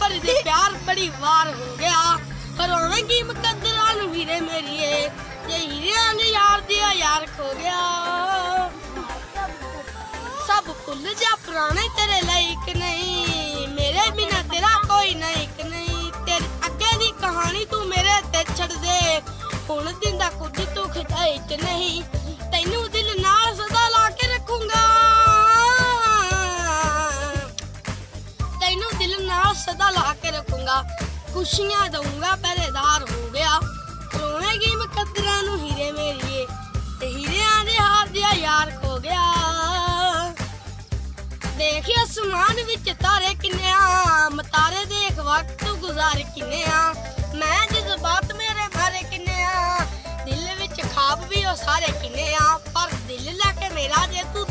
भरदे प्यार बड़ी वार हो गया रोवेंगी मुकद्दरां नूं हीरे मेरिए जे हीरियां ने यार दिया यार खो गया सब भुल जा पुराने तेरे लायक नहीं मेरे बिना तेरा कोई नायक नहीं तेरे अगे दी कहानी तू मेरे ते छड़ दे हुण दिंदा कुछ तू खिचाई च नहीं तैनू दिल नाल सदा ला के रखूंगा तैनू दिल नाल सदा ला के रखूंगा खुशियां दूंगा पहरेदार हो गया रोवेगी मुकद्दरां नूं हीरे मेरिए ते हीरियां दे हार दिया यार खो गया देख आसमान विच तारे किन्ने मतारे देख वक्त गुजार किन्ने मैं जज्बात मेरे मारे किन्ने दिल विच खाब भी ओ सारे किन्ने पर दिल लैके मेरा जे तू